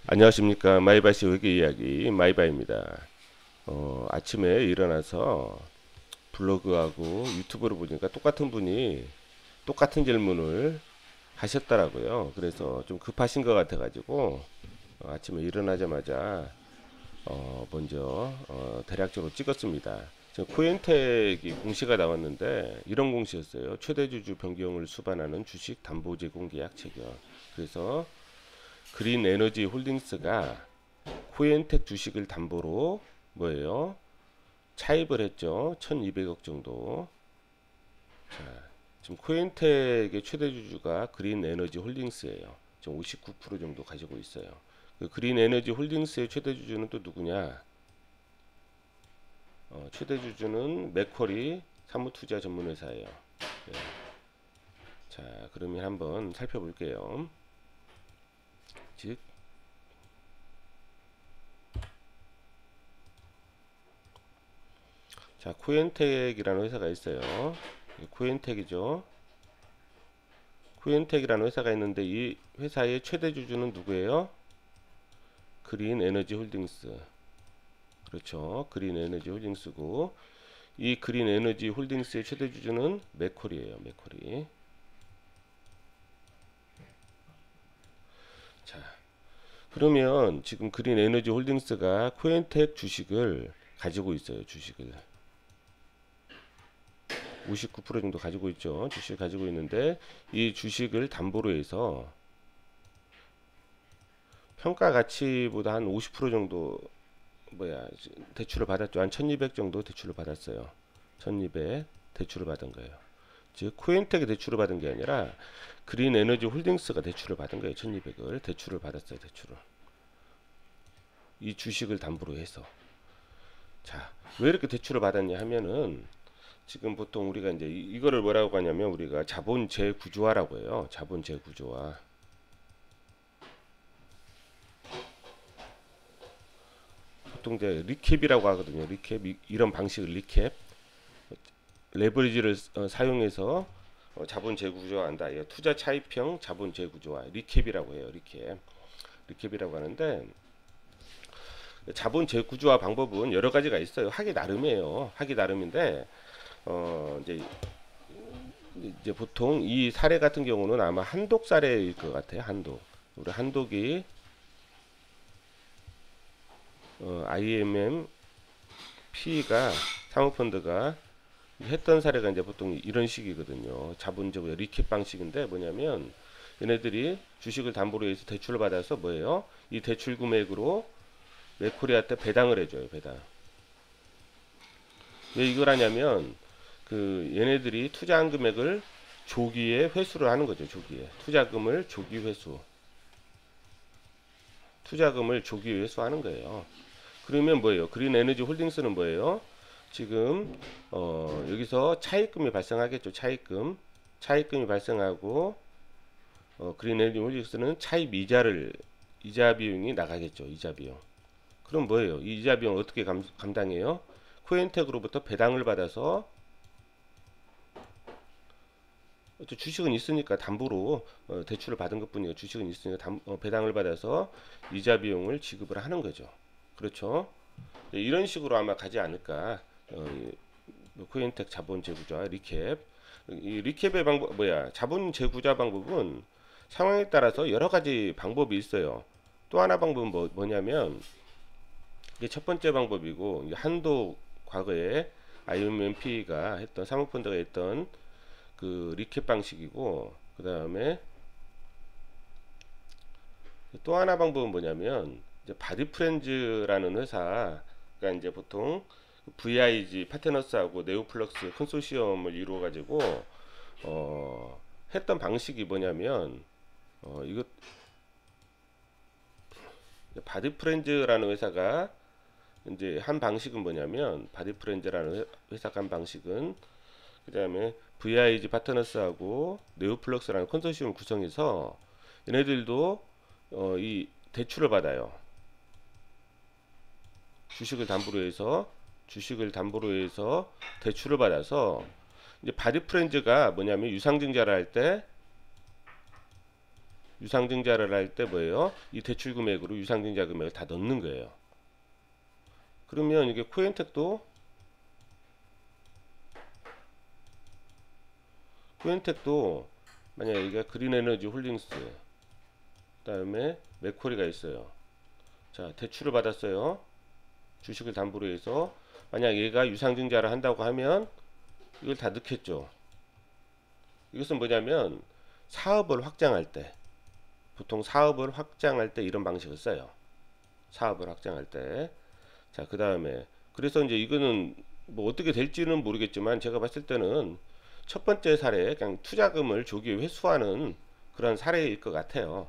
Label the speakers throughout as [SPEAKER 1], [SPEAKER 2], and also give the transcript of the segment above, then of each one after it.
[SPEAKER 1] 안녕하십니까. 마이바시 외계 이야기 마이바입니다. 아침에 일어나서 블로그하고 유튜브를 보니까 똑같은 분이 똑같은 질문을 하셨더라고요. 그래서 좀 급하신 것 같아가지고 아침에 일어나자마자 먼저 대략적으로 찍었습니다. 지금 코인텍이 공시가 나왔는데 이런 공시였어요. 최대주주 변경을 수반하는 주식 담보 제공 계약 체결. 그래서 그린 에너지 홀딩스가 코엔텍 주식을 담보로 뭐예요? 차입을 했죠. 1200억 정도. 자, 지금 코엔텍의 최대 주주가 그린 에너지 홀딩스예요. 지금 59% 정도 가지고 있어요. 그 그린 에너지 홀딩스의 최대 주주는 또 누구냐? 최대 주주는 맥쿼리 사무투자 전문회사예요. 예. 자, 그러면 한번 살펴볼게요. 즉 자, 코엔텍이라는 회사가 있어요. 코엔텍이죠. 코엔텍이라는 회사가 있는데 이 회사의 최대 주주는 누구예요? 그린 에너지 홀딩스. 그렇죠. 그린 에너지 홀딩스고 이 그린 에너지 홀딩스의 최대 주주는 맥쿼리예요. 맥쿼리. 자, 그러면 지금 그린 에너지 홀딩스가 코엔텍 주식을 가지고 있어요. 주식을 59% 정도 가지고 있죠. 주식을 가지고 있는데 이 주식을 담보로 해서 평가 가치보다 한 50% 정도 대출을 받았죠. 한 1200 정도 대출을 받았어요. 1200 대출을 받은 거예요. 즉 코인텍이 대출을 받은 게 아니라 그린 에너지 홀딩스가 대출을 받은 거예요. 1200을 대출을 받았어요. 대출을. 이 주식을 담보로 해서. 자, 왜 이렇게 대출을 받았냐 하면은 지금 보통 우리가 이제 이거를 뭐라고 하냐면 우리가 자본 재구조화라고 해요. 자본 재구조화. 보통 이제 리캡이라고 하거든요. 리캡 이런 방식을 리캡 레버리지를 사용해서 자본 재구조화한다. 투자 차입형 자본 재구조화 리캡이라고 해요. 리캡이라고 하는데 자본 재구조화 방법은 여러 가지가 있어요. 하기 나름이에요. 하기 나름인데 이제 보통 이 사례 같은 경우는 아마 한독 사례일 것 같아요. 한독. 우리 한독이 IMM P가 사모펀드가 했던 사례가 이제 보통 이런 식이거든요. 자본적으로 리캡 방식인데 뭐냐면 얘네들이 주식을 담보로 해서 대출을 받아서 뭐예요? 이 대출 금액으로 맥코리아한테 배당을 해줘요. 배당. 왜 이걸 하냐면 그 얘네들이 투자한 금액을 조기에 회수를 하는 거죠. 조기에 투자금을 조기 회수. 투자금을 조기 회수하는 거예요. 그러면 뭐예요? 그린 에너지 홀딩스는 뭐예요? 지금 여기서 차입금이 발생하겠죠. 차입금이 발생하고 그린 에너지 홀딩스는 차입 이자 비용이 나가겠죠. 이자 비용. 그럼 뭐예요? 이 이자 비용 어떻게 감당해요? 코엔텍으로부터 배당을 받아서 주식은 있으니까 담보로 대출을 받은 것뿐이에요. 주식은 있으니까 배당을 받아서 이자 비용을 지급을 하는 거죠. 그렇죠? 이런 식으로 아마 가지 않을까. 코인텍 자본 재구조화 리캡. 이 리캡의 방법 자본 재구조화 방법은 상황에 따라서 여러 가지 방법이 있어요. 또 하나 방법은 뭐냐면 이게 첫 번째 방법이고 한도 과거에 IMMP가 했던 사모펀드가 했던 그 리캡 방식이고 그 다음에 또 하나 방법은 뭐냐면 이제 바디프렌즈라는 회사가 이제 보통 VIG 파트너스하고 네오플럭스 컨소시엄을 이루어 가지고 했던 방식이 뭐냐면 이거 바디프렌즈라는 회사가 이제 한 방식은 뭐냐면 바디프렌즈라는 회사가 한 방식은 그 다음에 VIG 파트너스하고 네오플럭스라는 컨소시엄을 구성해서 얘네들도 이 대출을 받아요. 주식을 담보로 해서 대출을 받아서 이제 바디프렌즈가 뭐냐면 유상증자를 할 때 유상증자를 할 때 뭐예요? 이 대출 금액으로 유상증자 금액을 다 넣는 거예요. 그러면 이게 코엔텍도 만약에 여기가 그린에너지 홀딩스 그다음에 맥쿼리가 있어요. 자, 대출을 받았어요. 주식을 담보로 해서 만약 얘가 유상증자를 한다고 하면 이걸 다 넣겠죠. 이것은 뭐냐면 사업을 확장할 때, 보통 사업을 확장할 때 이런 방식을 써요. 사업을 확장할 때. 자, 그 다음에 그래서 이제 이거는 뭐 어떻게 될지는 모르겠지만 제가 봤을 때는 첫 번째 사례 그냥 투자금을 조기 회수하는 그런 사례일 것 같아요.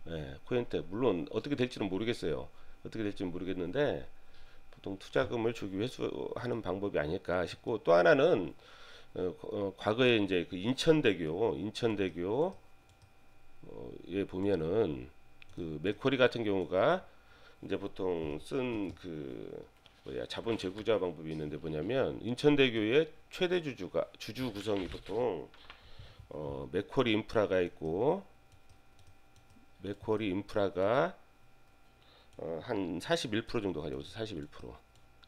[SPEAKER 1] 예, 코엔텍 물론 어떻게 될지는 모르겠어요. 어떻게 될지는 모르겠는데 보통 투자금을 조기 회수하는 방법이 아닐까 싶고, 또 하나는 과거에 이제 그 인천대교에 보면은 그 맥쿼리 같은 경우가 이제 보통 쓴 그 자본 재구조 방법이 있는데 뭐냐면 인천대교의 최대 주주 구성이 보통 맥쿼리 인프라가 있고, 맥쿼리 인프라가 한 41% 정도 가지고 있어요.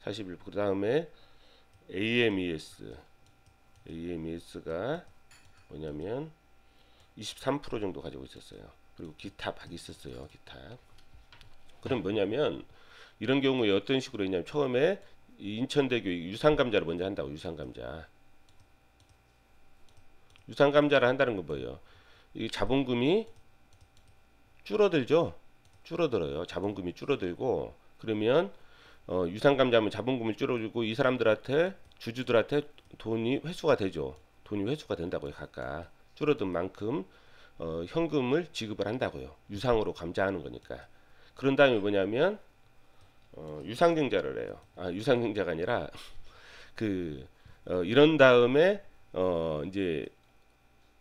[SPEAKER 1] 41%. 그 다음에 AMES가 뭐냐면 23% 정도 가지고 있었어요. 그리고 기탑 있었어요. 기탑. 그럼 뭐냐면 이런 경우에 어떤 식으로 했냐면 처음에 이 인천대교 유상감자를 먼저 한다고. 유상감자를 한다는 건 뭐예요? 이 자본금이 줄어들어요. 자본금이 줄어들고, 그러면 유상감자면 자본금을 줄어들고 이 사람들한테, 주주들한테 돈이 회수가 되죠. 돈이 회수가 된다고요. 각각 줄어든 만큼 현금을 지급을 한다고요. 유상으로 감자하는 거니까. 그런 다음에 뭐냐면 유상증자를 해요. 유상증자가 아니라 이런 다음에 이제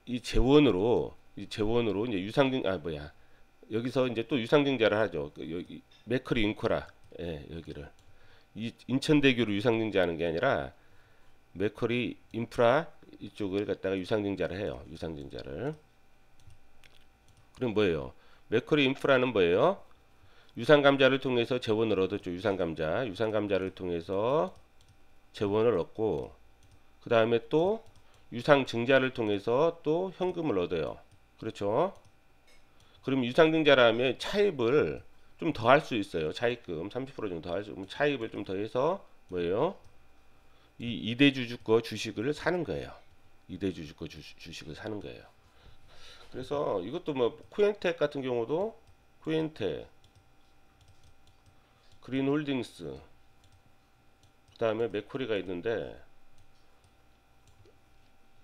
[SPEAKER 1] 이 재원으로 이제 유상증 여기서 이제 또 유상증자를 하죠. 여기 맥쿼리 인코라, 예, 여기를 이 인천대교로 유상증자하는 게 아니라 맥쿼리 인프라 이쪽을 갖다가 유상증자를 해요. 유상증자를. 그럼 뭐예요? 맥쿼리 인프라는 뭐예요? 유상감자를 통해서 재원을 얻었죠. 유상감자를 통해서 재원을 얻고, 그 다음에 또 유상증자를 통해서 또 현금을 얻어요. 그렇죠? 그럼 유상증자라면 차입을 좀 더 할 수 있어요. 차입금 30% 정도 더 할 수 있고, 차입을 좀 더해서 뭐예요? 이 이대주주거 주식을 사는 거예요. 주식을 사는 거예요. 그래서 이것도 뭐 코엔텍 같은 경우도 코엔텍, 그린홀딩스, 그 다음에 맥쿼리가 있는데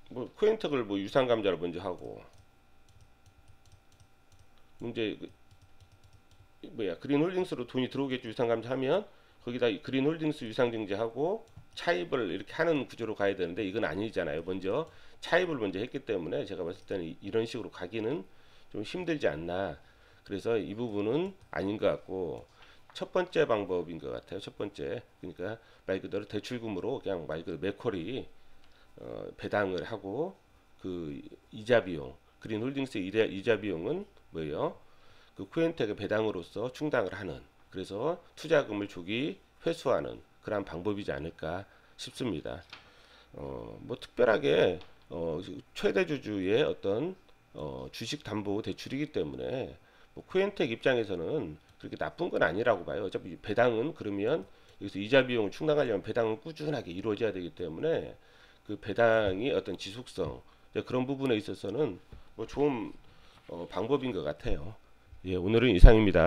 [SPEAKER 1] 뭐 코엔텍을 뭐 유상감자를 먼저 하고, 이제 그린홀딩스로 돈이 들어오겠죠. 유상감자 하면 거기다 그린홀딩스 유상증자하고 차입을 이렇게 하는 구조로 가야 되는데 이건 아니잖아요. 먼저 차입을 먼저 했기 때문에 제가 봤을 때는 이런 식으로 가기는 좀 힘들지 않나. 그래서 이 부분은 아닌 것 같고 첫 번째 방법인 것 같아요. 첫 번째, 그러니까 말 그대로 대출금으로 그냥 말 그대로 맥쿼리 배당을 하고 그 이자 비용, 그린홀딩스 이자 비용은 뭐예요? 그 코엔텍의 배당으로서 충당을 하는, 그래서 투자금을 조기 회수하는 그런 방법이지 않을까 싶습니다. 뭐 특별하게 최대 주주의 어떤 주식 담보 대출이기 때문에 뭐 코엔텍 입장에서는 그렇게 나쁜 건 아니라고 봐요. 어차피 배당은 그러면 여기서 이자 비용을 충당하려면 배당은 꾸준하게 이루어져야 되기 때문에 그 배당이 어떤 지속성, 그런 부분에 있어서는 뭐 좋은 방법인 것 같아요. 예, 오늘은 이상입니다.